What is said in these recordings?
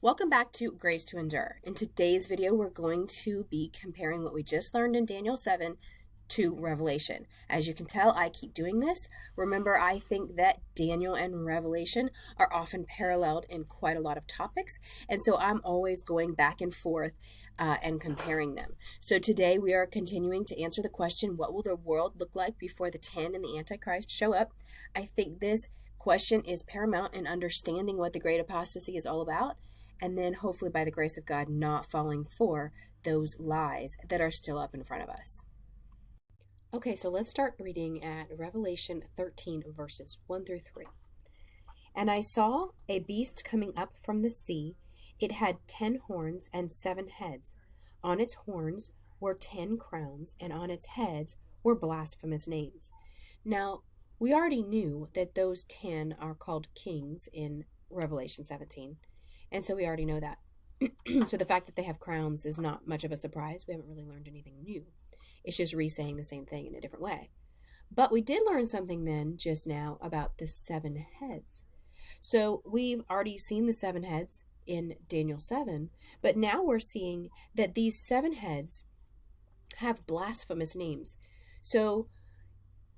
Welcome back to Grace to Endure. In today's video, we're going to be comparing what we just learned in Daniel 7 to Revelation. As you can tell, I keep doing this. Remember, I think that Daniel and Revelation are often paralleled in quite a lot of topics, and so I'm always going back and forth and comparing them. So today we are continuing to answer the question, what will the world look like before the 10 and the Antichrist show up? I think this question is paramount in understanding what the great apostasy is all about, and then hopefully by the grace of God not falling for those lies that are still up in front of us. Okay, so let's start reading at Revelation 13 verses 1 through 3. And I saw a beast coming up from the sea. It had 10 horns and 7 heads. On its horns were 10 crowns, and on its heads were blasphemous names. Now, we already knew that those 10 are called kings in Revelation 17. And so we already know that. So the fact that they have crowns is not much of a surprise. We haven't really learned anything new. It's just re-saying the same thing in a different way. But we did learn something then just now about the 7 heads. So we've already seen the 7 heads in Daniel 7, but now we're seeing that these 7 heads have blasphemous names. So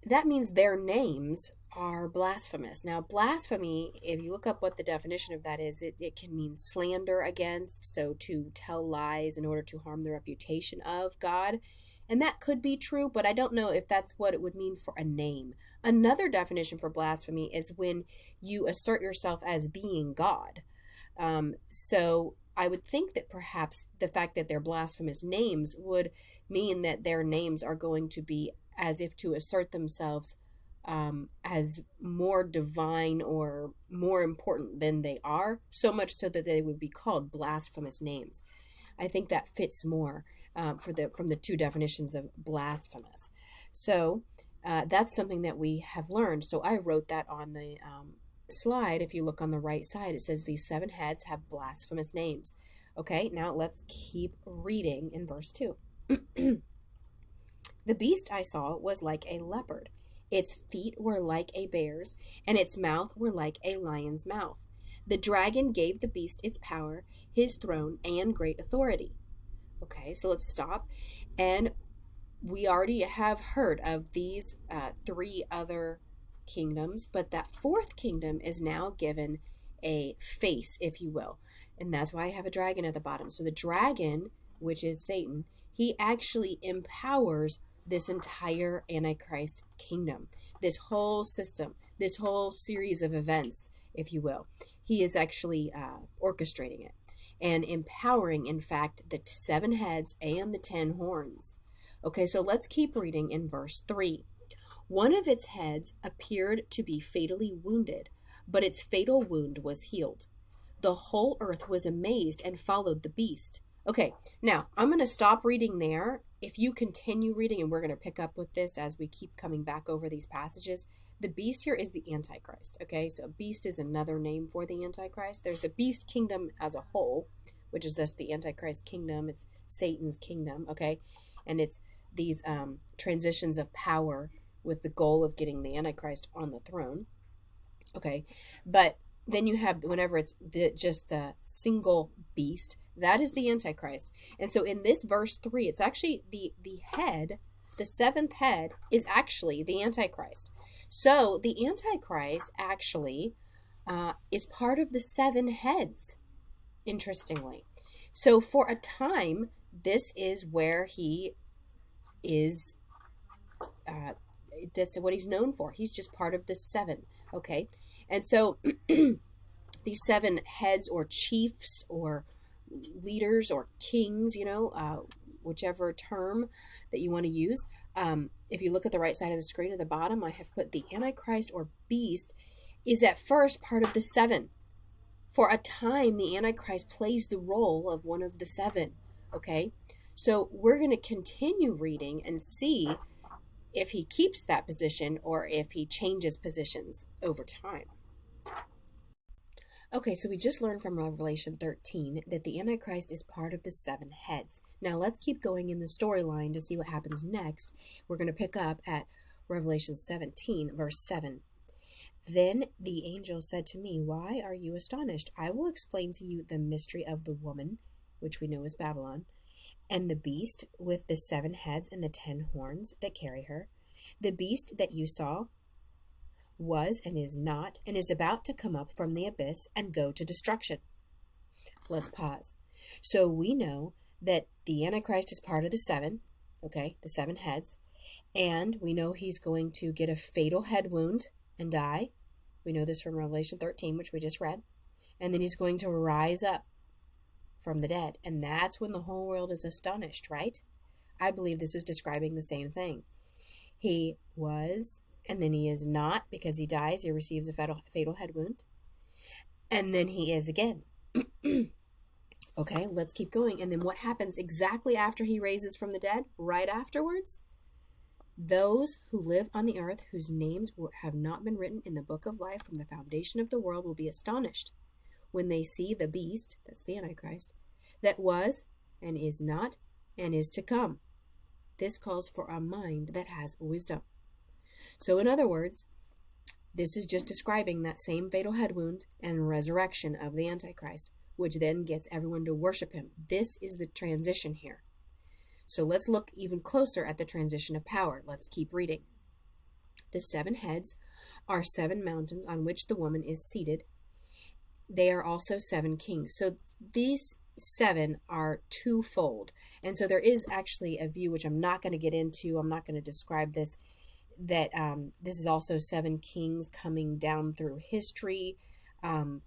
that means their names are blasphemous. Now, blasphemy, if you look up what the definition of that is, it can mean slander against, so to tell lies in order to harm the reputation of God. And that could be true, but I don't know if that's what it would mean for a name. Another definition for blasphemy is when you assert yourself as being God. So I would think that perhaps the fact that they're blasphemous names would mean that their names are going to be as if to assert themselves as more divine or more important than they are, so much so that they would be called blasphemous names. I think that fits more from the two definitions of blasphemous. So that's something that we have learned. So I wrote that on the slide. If you look on the right side, it says these 7 heads have blasphemous names. Okay, now let's keep reading in verse 2. The beast I saw was like a leopard. Its feet were like a bear's, and its mouth were like a lion's mouth. The dragon gave the beast its power, his throne, and great authority. Okay, so let's stop. And we already have heard of these 3 other kingdoms, but that 4th kingdom is now given a face, if you will. And that's why I have a dragon at the bottom. So the dragon, which is Satan, he actually empowers this entire Antichrist kingdom, this whole system, this whole series of events, if you will. He is actually orchestrating it and empowering, in fact, the 7 heads and the 10 horns. Okay, so let's keep reading in verse 3. One of its heads appeared to be fatally wounded, but its fatal wound was healed. The whole earth was amazed and followed the beast. Okay, now I'm going to stop reading there. If you continue reading, and we're going to pick up with this as we keep coming back over these passages, the beast here is the Antichrist. Okay, so beast is another name for the Antichrist. There's the beast kingdom as a whole, which is thus the Antichrist kingdom. It's Satan's kingdom, okay? And it's these transitions of power with the goal of getting the Antichrist on the throne. Okay, but then you have, whenever it's just the single beast, that is the Antichrist. And so in this verse 3, it's actually the head, the 7th head is actually the Antichrist. So the Antichrist actually is part of the 7 heads, interestingly. So for a time, this is where he is, that's what he's known for. He's just part of the 7, okay? And so these 7 heads or chiefs or leaders or kings, whichever term that you want to use. If you look at the right side of the screen at the bottom, I have put the Antichrist or beast is at first part of the 7. For a time, the Antichrist plays the role of one of the 7, okay? So we're going to continue reading and see if he keeps that position or if he changes positions over time. Okay, so we just learned from Revelation 13 that the Antichrist is part of the 7 heads. Now let's keep going in the storyline to see what happens next. We're going to pick up at Revelation 17, verse 7. Then the angel said to me, why are you astonished? I will explain to you the mystery of the woman, which we know is Babylon, and the beast with the 7 heads and the 10 horns that carry her. The beast that you saw was and is not, and is about to come up from the abyss and go to destruction. Let's pause. So we know that the Antichrist is part of the 7, okay, the 7 heads, and we know he's going to get a fatal head wound and die. We know this from Revelation 13, which we just read. And then he's going to rise up from the dead. And that's when the whole world is astonished, right? I believe this is describing the same thing. He was, and then he is not, because he dies. He receives a fatal head wound. And then he is again. Okay, let's keep going. And then what happens exactly after he raises from the dead? Right afterwards? Those who live on the earth, whose names have not been written in the book of life from the foundation of the world, will be astonished when they see the beast, that's the Antichrist, that was and is not and is to come. This calls for a mind that has wisdom. So in other words, this is just describing that same fatal head wound and resurrection of the Antichrist, which then gets everyone to worship him. This is the transition here. So let's look even closer at the transition of power. Let's keep reading. The 7 heads are 7 mountains on which the woman is seated. They are also 7 kings. So these 7 are twofold. And so there is actually a view, which I'm not going to get into. I'm not going to describe this, that this is also 7 kings coming down through history,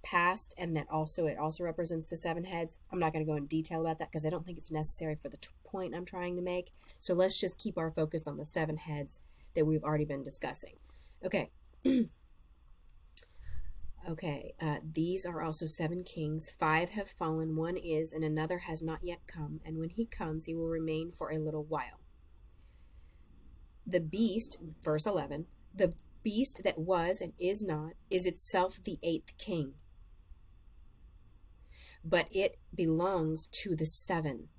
past, and that also it also represents the 7 heads. I'm not going to go in detail about that because I don't think it's necessary for the point I'm trying to make. So let's just keep our focus on the 7 heads that we've already been discussing. Okay. Okay, these are also 7 kings. 5 have fallen, 1 is, and another has not yet come. And when he comes, he will remain for a little while. The beast, verse 11, the beast that was and is not, is itself the 8th king. But it belongs to the 7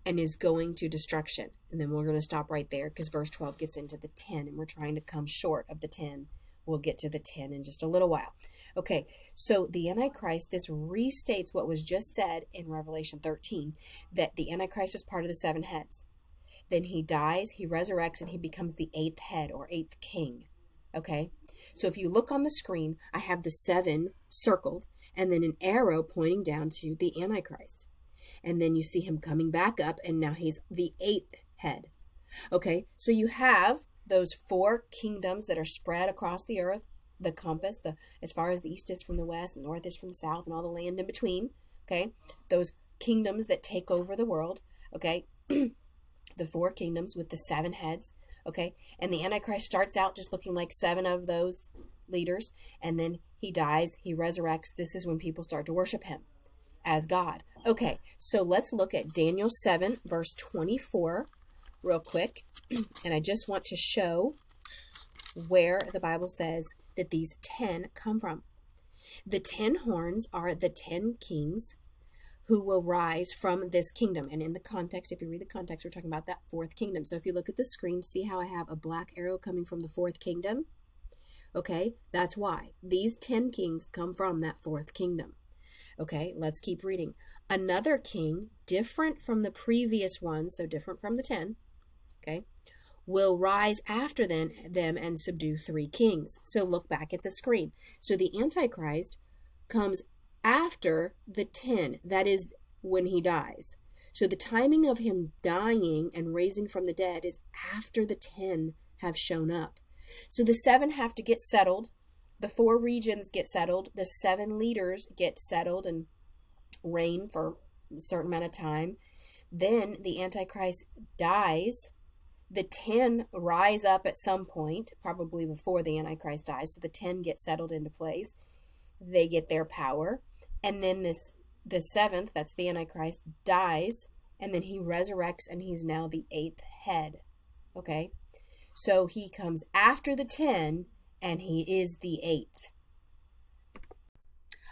and is going to destruction. And then we're going to stop right there because verse 12 gets into the 10, and we're trying to come short of the 10. We'll get to the 10 in just a little while. Okay, so the Antichrist, this restates what was just said in Revelation 13, that the Antichrist is part of the 7 heads. Then he dies, he resurrects, and he becomes the 8th head or 8th king. Okay, so if you look on the screen, I have the 7 circled and then an arrow pointing down to the Antichrist. And then you see him coming back up, and now he's the 8th head. Okay, so you have those 4 kingdoms that are spread across the earth, the compass, as far as the east is from the west, the north is from the south, and all the land in between. Okay, those kingdoms that take over the world. Okay, the 4 kingdoms with the 7 heads. Okay, and the Antichrist starts out just looking like 7 of those leaders, and then he dies, he resurrects. This is when people start to worship him as God. Okay, so let's look at Daniel 7, verse 24 real quick. And I just want to show where the Bible says that these 10 come from. The 10 horns are the 10 kings who will rise from this kingdom. And in the context, if you read the context, we're talking about that 4th kingdom. So if you look at the screen, see how I have a black arrow coming from the 4th kingdom? Okay, that's why. These 10 kings come from that 4th kingdom. Okay, let's keep reading. Another king, different from the previous one, so different from the 10, okay, will rise after them and subdue 3 kings. So look back at the screen. So the Antichrist comes after the 10. That is when he dies. So the timing of him dying and raising from the dead is after the 10 have shown up. So the 7 have to get settled. The 4 regions get settled. The 7 leaders get settled and reign for a certain amount of time. Then the Antichrist dies. The 10 rise up at some point, probably before the Antichrist dies. So the 10 get settled into place. They get their power. And then the 7th, that's the Antichrist, dies. And then he resurrects, and he's now the 8th head. Okay? So he comes after the 10, and he is the 8th.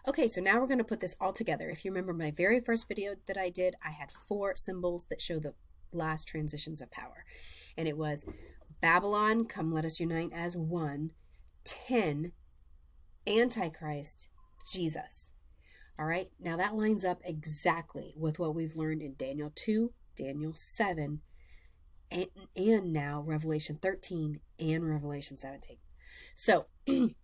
Okay, so now we're going to put this all together. If you remember my very first video that I did, I had 4 symbols that show the last transitions of power. And it was Babylon, come let us unite as one. 10, Antichrist, Jesus. All right, now that lines up exactly with what we've learned in Daniel 2, Daniel 7, and now Revelation 13 and Revelation 17. So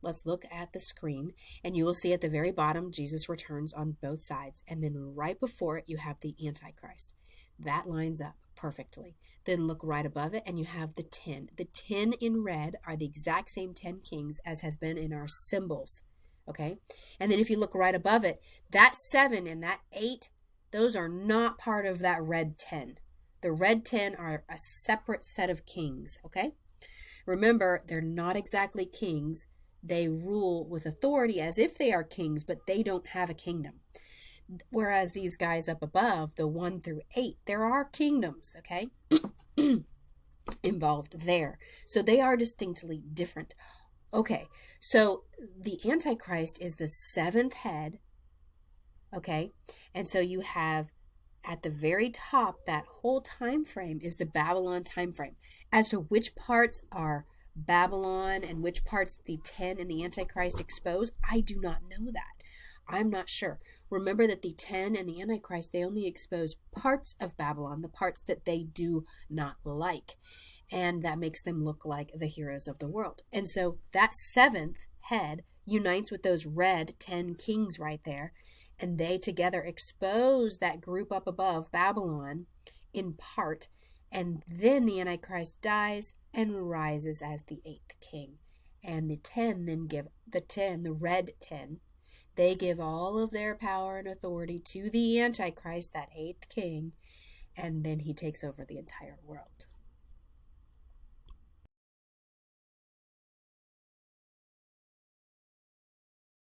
let's look at the screen, and you will see at the very bottom Jesus returns on both sides, and then right before it you have the Antichrist. That lines up perfectly. Then look right above it and you have the 10. The 10 in red are the exact same 10 kings as has been in our symbols. Okay? And then if you look right above it, that 7 and that 8, those are not part of that red 10. The red 10 are a separate set of kings, okay? Remember, they're not exactly kings. They rule with authority as if they are kings, but they don't have a kingdom. Whereas these guys up above, the 1 through 8, there are kingdoms, okay, involved there. So they are distinctly different. Okay, so the Antichrist is the 7th head, okay, and so you have at the very top, that whole time frame is the Babylon time frame. As to which parts are Babylon and which parts the 10 and the Antichrist expose, I do not know that. I'm not sure. Remember that the 10 and the Antichrist, they only expose parts of Babylon, the parts that they do not like. And that makes them look like the heroes of the world. And so that 7th head unites with those red 10 kings right there, and they together expose that group up above, Babylon, in part, and then the Antichrist dies and rises as the 8th king. And the 10 then give the red 10, they give all of their power and authority to the Antichrist, that 8th king, and then he takes over the entire world.